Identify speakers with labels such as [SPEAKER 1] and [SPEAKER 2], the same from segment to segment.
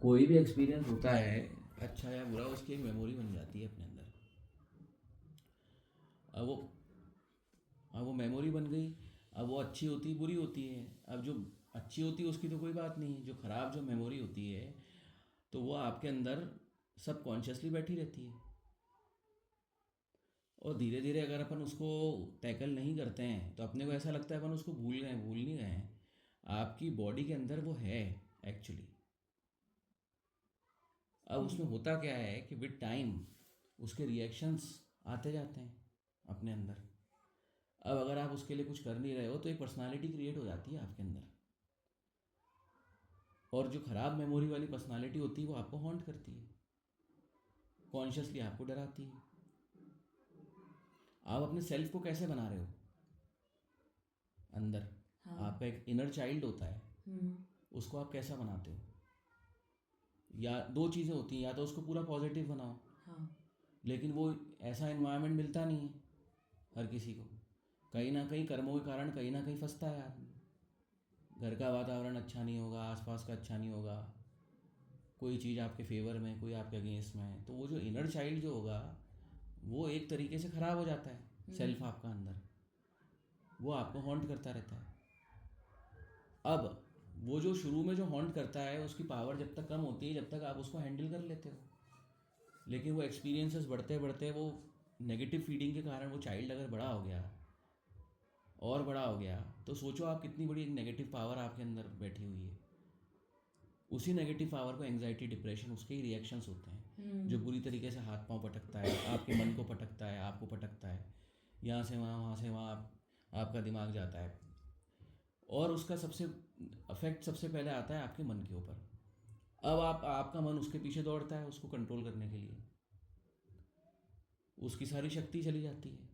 [SPEAKER 1] कोई भी एक्सपीरियंस होता है अच्छा या बुरा, उसकी एक मेमोरी बन जाती है अपने अंदर। अब वो अब वो मेमोरी बन गई। अब वो अच्छी होती बुरी होती है। अब जो अच्छी होती है उसकी तो कोई बात नहीं है, जो ख़राब जो मेमोरी होती है तो वो आपके अंदर सबकॉन्शियसली बैठी रहती है। और धीरे धीरे अगर अपन उसको टैकल नहीं करते हैं तो अपने को ऐसा लगता है अपन उसको भूल नहीं गए हैं। आपकी बॉडी के अंदर वो है एक्चुअली। अब उसमें होता क्या है कि विद टाइम उसके रिएक्शंस आते जाते हैं अपने अंदर। अब अगर आप उसके लिए कुछ कर नहीं रहे हो तो एक पर्सनालिटी क्रिएट हो जाती है आपके अंदर। और जो ख़राब मेमोरी वाली पर्सनालिटी होती है वो आपको हॉन्ट करती है, कॉन्शियसली आपको डराती है। आप अपने सेल्फ को कैसे बना रहे हो अंदर?
[SPEAKER 2] हाँ।
[SPEAKER 1] आपका एक इनर चाइल्ड होता है,
[SPEAKER 2] हम्म।
[SPEAKER 1] उसको आप कैसा बनाते हो? या दो चीज़ें होती हैं, या तो उसको पूरा पॉजिटिव बनाओ,
[SPEAKER 2] हाँ।
[SPEAKER 1] लेकिन वो ऐसा एनवायरनमेंट मिलता नहीं है हर किसी को। कहीं ना कहीं कर्मों के कारण कहीं ना कहीं फंसता है आदमी। घर का वातावरण अच्छा नहीं होगा, आसपास का अच्छा नहीं होगा, कोई चीज़ आपके फेवर में कोई आपके अगेंस्ट में है, तो वो जो इनर चाइल्ड जो होगा वो एक तरीके से ख़राब हो जाता है। सेल्फ आपका अंदर वो आपको हॉन्ट करता रहता है। अब वो जो शुरू में जो हॉन्ट करता है उसकी पावर जब तक कम होती है जब तक आप उसको हैंडल कर लेते हो। लेकिन वो एक्सपीरियंसेस बढ़ते बढ़ते वो नेगेटिव फीडिंग के कारण वो चाइल्ड अगर बड़ा हो गया और बड़ा हो गया तो सोचो आप कितनी बड़ी एक नेगेटिव पावर आपके अंदर बैठी हुई है। उसी नेगेटिव पावर को एंग्जाइटी डिप्रेशन उसके ही रिएक्शंस होते हैं, जो बुरी तरीके से हाथ पांव पटकता है, आपके मन को पटकता है, आपको पटकता है, यहाँ से वहाँ वहाँ से वहाँ आपका दिमाग जाता है। और उसका सबसे अफेक्ट सबसे पहले आता है आपके मन के ऊपर। अब आपका मन उसके पीछे दौड़ता है उसको कंट्रोल करने के लिए, उसकी सारी शक्ति चली जाती है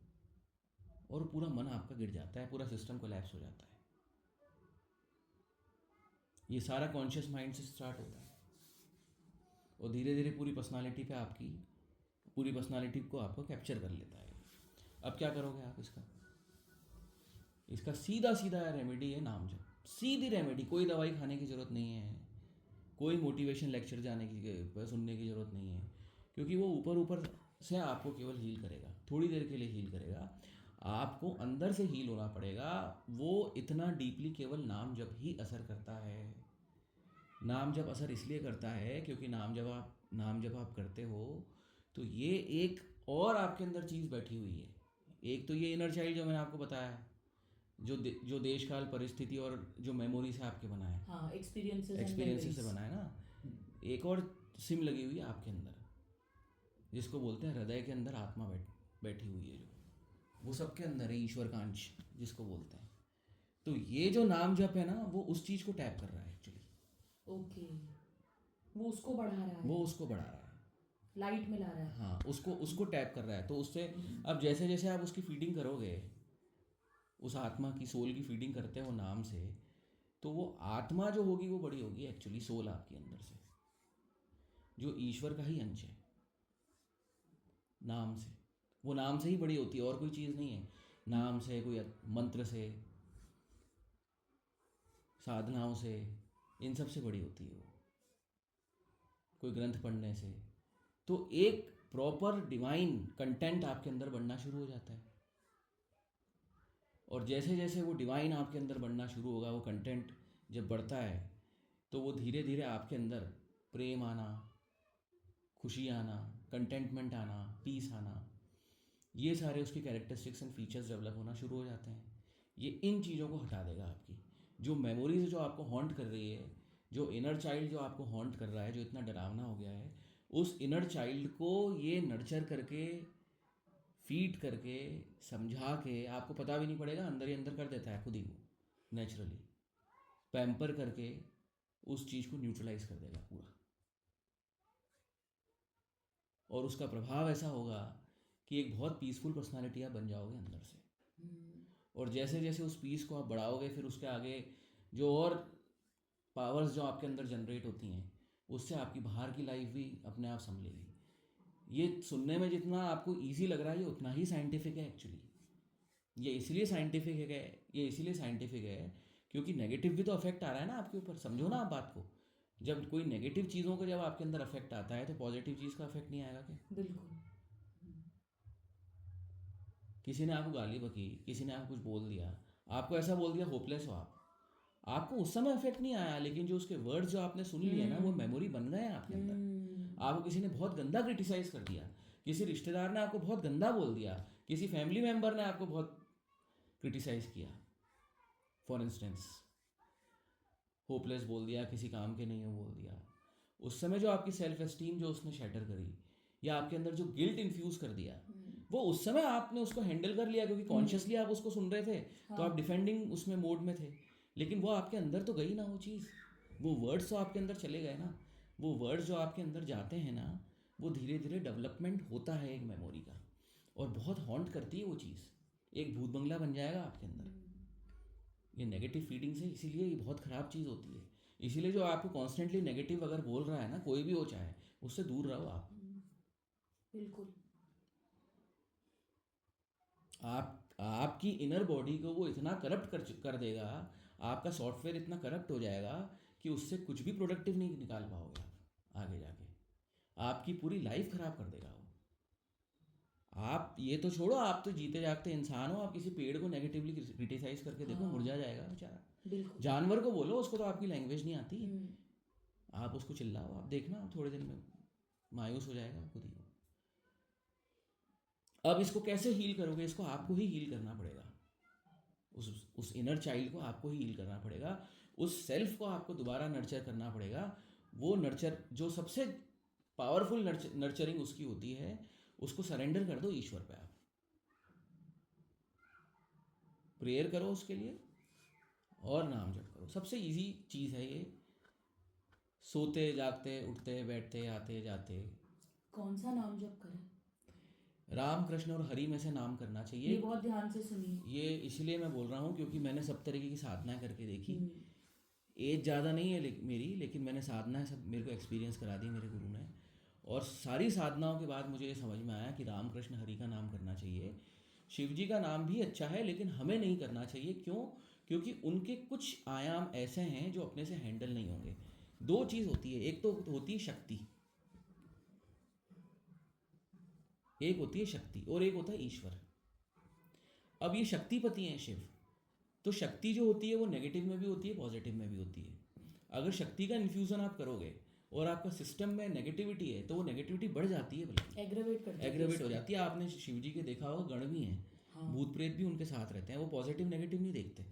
[SPEAKER 1] और पूरा मन आपका गिर जाता है, पूरा सिस्टम कोलैप्स हो जाता है। ये सारा कॉन्शियस माइंड से स्टार्ट होता है और धीरे धीरे पूरी पर्सनालिटी को आपको कैप्चर कर लेता है। अब क्या करोगे आप इसका? इसका सीधा सीधा रेमेडी है नाम जप। सीधी रेमेडी, कोई दवाई खाने की ज़रूरत नहीं है, कोई मोटिवेशन लेक्चर सुनने की ज़रूरत नहीं है, क्योंकि वो ऊपर ऊपर से आपको केवल हील करेगा, थोड़ी देर के लिए हील करेगा। आपको अंदर से हील होना पड़ेगा। वो इतना डीपली केवल नाम जब ही असर करता है। नाम जब असर इसलिए करता है क्योंकि नाम जब आप करते हो तो ये एक और आपके अंदर चीज़ बैठी हुई है। एक तो ये इनर चाइल्ड जो मैंने आपको बताया, जो देश काल परिस्थिति और जो मेमोरी से आपके बना है,
[SPEAKER 2] हाँ, एक्सपीरियंसेस एंड
[SPEAKER 1] एक्सपीरियंसेस से
[SPEAKER 2] मेमोरीज।
[SPEAKER 1] बना है ना। एक और सिम लगी हुई है आपके अंदर, जिसको बोलते हैं हृदय के अंदर आत्मा बैठी हुई है, जो वो सबके अंदर है, ईश्वर का अंश जिसको बोलते हैं। तो ये जो नाम जप है ना वो उस चीज़ को टैप कर रहा है एक्चुअली।
[SPEAKER 2] ओके। वो उसको बढ़ा रहा है,
[SPEAKER 1] वो उसको बढ़ा रहा है।
[SPEAKER 2] लाइट में ला रहा है।
[SPEAKER 1] हाँ, उसको उसको टैप कर रहा है तो उससे अब जैसे जैसे आप उसकी फीडिंग करोगे, उस आत्मा की सोल की फीडिंग करते हो नाम से, तो वो आत्मा जो होगी वो बड़ी होगी एक्चुअली सोल आपके अंदर से, जो ईश्वर का ही अंश है नाम से। वो नाम से ही बड़ी होती है और कोई चीज़ नहीं है। नाम से, कोई मंत्र से, साधनाओं से, इन सब से बड़ी होती है वो, कोई ग्रंथ पढ़ने से। तो एक प्रॉपर डिवाइन कंटेंट आपके अंदर बनना शुरू हो जाता है। और जैसे जैसे वो डिवाइन आपके अंदर बनना शुरू होगा, वो कंटेंट जब बढ़ता है तो वो धीरे धीरे आपके अंदर प्रेम आना, खुशी आना, कंटेंटमेंट आना, पीस आना, ये सारे उसके कैरेक्टरिस्टिक्स एंड फीचर्स डेवलप होना शुरू हो जाते हैं। ये इन चीज़ों को हटा देगा आपकी जो मेमोरीज जो आपको हॉन्ट कर रही है, जो इनर चाइल्ड जो आपको हॉन्ट कर रहा है, जो इतना डरावना हो गया है, उस इनर चाइल्ड को ये नर्चर करके, फीड करके, समझा के, आपको पता भी नहीं पड़ेगा, अंदर ही अंदर कर देता है खुद ही वो नेचुरली, पैम्पर करके उस चीज़ को न्यूट्रलाइज कर देगा पूरा। और उसका प्रभाव ऐसा होगा कि एक बहुत पीसफुल पर्सनालिटी आप बन जाओगे अंदर से। और जैसे जैसे उस पीस को आप बढ़ाओगे फिर उसके आगे जो और पावर्स जो आपके अंदर जनरेट होती हैं, उससे आपकी बाहर की लाइफ भी अपने आप संभलेगी। ये सुनने में जितना आपको इजी लग रहा है ये उतना ही साइंटिफिक है एक्चुअली। ये इसीलिए साइंटिफिक है क्योंकि नेगेटिव भी तो अफेक्ट आ रहा है ना आपके ऊपर, समझो ना
[SPEAKER 2] हाँ।
[SPEAKER 1] आप बात को। जब कोई नेगेटिव चीज़ों का जब आपके अंदर अफेक्ट आता है तो पॉजिटिव चीज़ का अफेक्ट नहीं आएगा क्या?
[SPEAKER 2] बिल्कुल।
[SPEAKER 1] किसी ने आपको गाली बकी, किसी ने आपको कुछ बोल दिया, आपको ऐसा बोल दिया होपलेस हो आप, आपको उस समय अफेक्ट नहीं आया, लेकिन जो उसके वर्ड्स जो आपने सुन लिए ना वो मेमोरी बन गए हैं आपके अंदर। आपको किसी ने बहुत गंदा क्रिटिसाइज कर दिया, किसी रिश्तेदार ने आपको बहुत गंदा बोल दिया, किसी फैमिली मेम्बर ने आपको बहुत क्रिटिसाइज किया, फॉर इंस्टेंस होपलेस बोल दिया, किसी काम के नहीं हो बोल दिया, उस समय जो आपकी सेल्फ एस्टीम जो उसने शैटर करी या आपके अंदर जो गिल्ट इन्फ्यूज कर दिया, वो उस समय आपने उसको हैंडल कर लिया क्योंकि कॉन्शियसली आप उसको सुन रहे थे, तो आप डिफेंडिंग उसमें मोड में थे, लेकिन वो आपके अंदर तो गई ना वो चीज़, वो वर्ड्स तो आपके अंदर चले गए ना, वो वर्ड्स जो आपके अंदर जाते हैं ना, वो धीरे धीरे डेवलपमेंट होता है एक मेमोरी का, और बहुत हॉन्ट करती है वो चीज़, एक भूत बंगला बन जाएगा आपके अंदर ये नेगेटिव फीडिंग से। इसीलिए ये बहुत ख़राब चीज़ होती है, इसीलिए जो आपको कॉन्स्टेंटली नेगेटिव अगर बोल रहा है ना, कोई भी हो चाहे, उससे दूर रहो आप।
[SPEAKER 2] बिल्कुल।
[SPEAKER 1] आपकी इनर बॉडी को वो इतना करप्ट कर देगा, आपका सॉफ्टवेयर इतना करप्ट हो जाएगा कि उससे कुछ भी प्रोडक्टिव नहीं निकाल पाओगे आप आगे जाके, आपकी पूरी लाइफ ख़राब कर देगा वो। आप ये तो छोड़ो, आप तो जीते जागते इंसान हो, आप किसी पेड़ को नेगेटिवली क्रिटिसाइज करके देखो, मुरझा जाएगा बेचारा।
[SPEAKER 2] बिल्कुल।
[SPEAKER 1] जानवर को बोलो, उसको तो आपकी लैंग्वेज नहीं आती, आप उसको चिल्लाओ, आप देखना थोड़े दिन में मायूस हो जाएगा खुद ही। अब इसको कैसे हील करोगे? इसको आपको ही हील करना पड़ेगा, उस इनर चाइल्ड को आपको ही हील करना पड़ेगा, उस सेल्फ को आपको दोबारा नर्चर करना पड़ेगा। वो नर्चर जो सबसे पावरफुल नर्चरिंग उसकी होती है, उसको सरेंडर कर दो ईश्वर पे। आप प्रेयर करो उसके लिए और नाम जप करो, सबसे इजी चीज़ है ये, सोते जागते उठते बैठते आते जाते।
[SPEAKER 2] कौन सा नाम जप करें?
[SPEAKER 1] राम कृष्ण और हरि में से नाम करना चाहिए।
[SPEAKER 2] ये बहुत ध्यान से सुनिए,
[SPEAKER 1] ये इसलिए मैं बोल रहा हूँ क्योंकि मैंने सब तरीके की साधना करके देखी, एज ज़्यादा नहीं है मेरी, लेकिन मैंने साधना सब मेरे को एक्सपीरियंस करा दी मेरे गुरु ने, और सारी साधनाओं के बाद मुझे ये समझ में आया कि राम कृष्ण हरि का नाम करना चाहिए। शिव जी का नाम भी अच्छा है, लेकिन हमें नहीं करना चाहिए। क्यों? क्योंकि उनके कुछ आयाम ऐसे हैं जो अपने से हैंडल नहीं होंगे। दो चीज़ होती है, एक तो होती है शक्ति, एक होती है शक्ति और एक होता है ईश्वर। अब ये शक्तिपति हैं शिव, तो शक्ति जो होती है वो नेगेटिव में भी होती है, पॉजिटिव में भी होती है। अगर शक्ति का इन्फ्यूज़न आप करोगे और आपका सिस्टम में नेगेटिविटी है, तो वो नेगेटिविटी बढ़ जाती है, बल्कि एग्रेवेट हो जाती है। आपने शिव जी के देखा होगा, गण भी हैं, हाँ। भूत प्रेत भी उनके साथ रहते हैं, वो पॉजिटिव नेगेटिव नहीं देखते।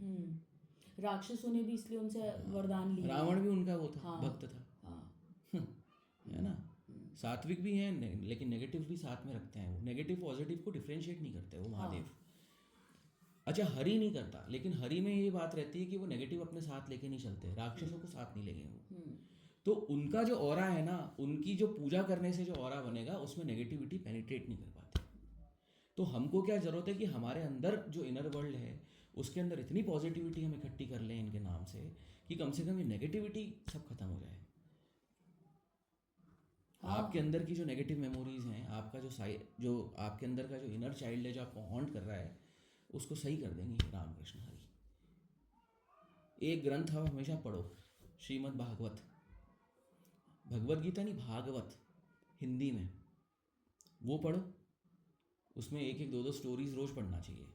[SPEAKER 2] राक्षसों ने भी इसलिए उनसे वरदान लिया,
[SPEAKER 1] रावण भी उनका वो था,
[SPEAKER 2] हाँ।
[SPEAKER 1] भक्त था, हाँ। है ना। सात्विक भी हैं, लेकिन नेगेटिव भी साथ में रखते हैं। वो नेगेटिव पॉजिटिव को डिफ्रेंशिएट नहीं करते वो महादेव, हाँ। अच्छा, हरि नहीं करता, लेकिन हरि में ये बात रहती है कि वो नेगेटिव अपने साथ लेके नहीं चलते, राक्षसों को साथ नहीं लेंगे वो। तो उनका जो ऑरा है ना, उनकी जो पूजा करने से जो ऑरा बनेगा, उसमें नेगेटिविटी पेनिट्रेट नहीं कर पाती। तो हमको क्या ज़रूरत है कि हमारे अंदर जो इनर वर्ल्ड है उसके अंदर इतनी पॉजिटिविटी हम इकट्ठी कर लें इनके नाम से कि कम से कम ये नेगेटिविटी सब खत्म हो जाए। हाँ। आपके अंदर की जो नेगेटिव मेमोरीज हैं, आपका जो आपके अंदर का जो इनर चाइल्ड है जो आपको हॉन्ट कर रहा है, उसको सही कर देंगे रामकृष्ण हरि। एक ग्रंथ आप हमेशा पढ़ो, श्रीमद् भागवत, भगवत गीता नहीं, भागवत हिंदी में, वो पढ़ो। उसमें एक एक दो दो स्टोरीज रोज पढ़ना चाहिए।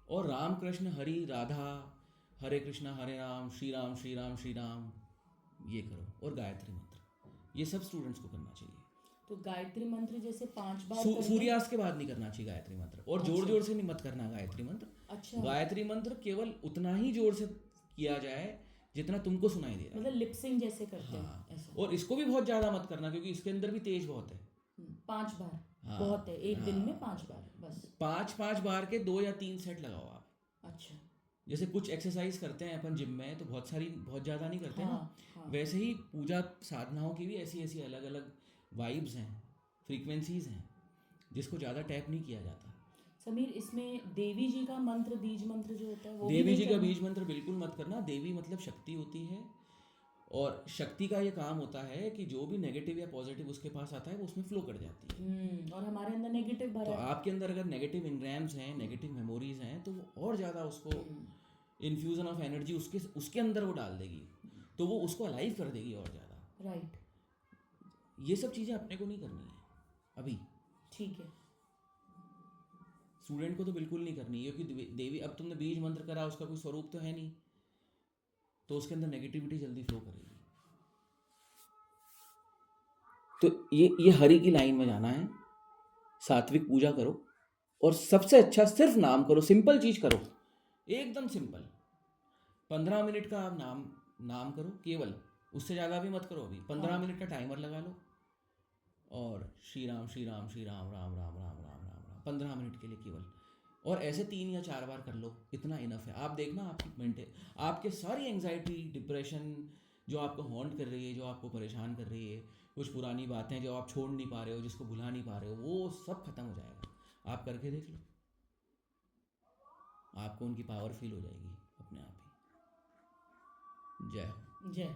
[SPEAKER 1] और राम कृष्ण हरि राधा, हरे कृष्णा हरे राम श्री राम श्री राम श्री राम, ये करो। और गायत्री मंत्र, ये सब स्टूडेंट्स को करना चाहिए।
[SPEAKER 2] तो गायत्री मंत्र जैसे 5 बार
[SPEAKER 1] सूर्यास्त के बाद नहीं करना चाहिए गायत्री मंत्र, और जोर जोर से नहीं मत करना गायत्री मंत्र।
[SPEAKER 2] अच्छा।
[SPEAKER 1] गायत्री मंत्र केवल उतना ही जोर से किया जाए जितना तुमको सुनाई दे रहा है,
[SPEAKER 2] मतलब लिपसिंग जैसे करते हैं।
[SPEAKER 1] हाँ। और इसको भी बहुत ज़्यादा मत करना, क्योंकि इसके अंदर भी तेज बहुत है।
[SPEAKER 2] 5 बार,
[SPEAKER 1] हाँ,
[SPEAKER 2] बहुत है, एक दिन में
[SPEAKER 1] हाँ।
[SPEAKER 2] 5 बार बस।
[SPEAKER 1] 5 बार के 2 या 3 सेट लगाओ आप।
[SPEAKER 2] अच्छा।
[SPEAKER 1] जैसे कुछ एक्सरसाइज करते हैं अपन जिम में, तो बहुत ज़्यादा नहीं करते,
[SPEAKER 2] हाँ,
[SPEAKER 1] ना,
[SPEAKER 2] हाँ।
[SPEAKER 1] वैसे ही पूजा साधनाओं की भी ऐसी अलग अलग वाइब्स हैं, फ्रीक्वेंसीज हैं, जिसको ज़्यादा टैप नहीं किया जाता।
[SPEAKER 2] समीर, इसमें देवी जी का मंत्र, बीज मंत्र जो होता है वो
[SPEAKER 1] देवी जी का बीज मंत्र बिल्कुल मत करना। देवी मतलब शक्ति होती है, और शक्ति का ये काम होता है कि जो भी नेगेटिव या पॉजिटिव उसके पास आता है वो उसमें फ्लो कर जाती है।
[SPEAKER 2] और हमारे अंदर नेगेटिव भरा
[SPEAKER 1] तो
[SPEAKER 2] है।
[SPEAKER 1] आपके अंदर अगर नेगेटिव इनग्राम्स हैं, नेगेटिव मेमोरीज हैं, तो वो और ज़्यादा उसको इन्फ्यूज़न ऑफ एनर्जी उसके अंदर वो डाल देगी, तो वो उसको अलाइव कर देगी और ज़्यादा।
[SPEAKER 2] राइट।
[SPEAKER 1] ये सब चीज़ें अपने को नहीं करनी है अभी।
[SPEAKER 2] ठीक है।
[SPEAKER 1] स्टूडेंट को तो बिल्कुल नहीं करनी है, क्योंकि देवी, अब तुमने बीज मंत्र करा, उसका कोई स्वरूप तो है नहीं, तो उसके अंदर नेगेटिविटी जल्दी फ्लो करेगी। तो ये हरि की लाइन में जाना है, सात्विक पूजा करो, और सबसे अच्छा सिर्फ नाम करो, सिंपल चीज करो, एकदम सिंपल। 15 मिनट का आप नाम करो केवल, उससे ज़्यादा भी मत करो। अभी 15 मिनट का टाइमर लगा लो, और श्री राम श्री राम श्री राम राम राम राम राम राम राम 15 मिनट के लिए केवल। और ऐसे 3 या 4 बार कर लो, इतना इनफ है। आप देखना आपकी आपके सारी एंजाइटी, डिप्रेशन जो आपको हॉन्ट कर रही है, जो आपको परेशान कर रही है, कुछ पुरानी बातें जो आप छोड़ नहीं पा रहे हो, जिसको भुला नहीं पा रहे हो, वो सब खत्म हो जाएगा। आप करके देख लो, आपको उनकी पावर फील हो जाएगी अपने आप ही। जय हो।
[SPEAKER 2] जय।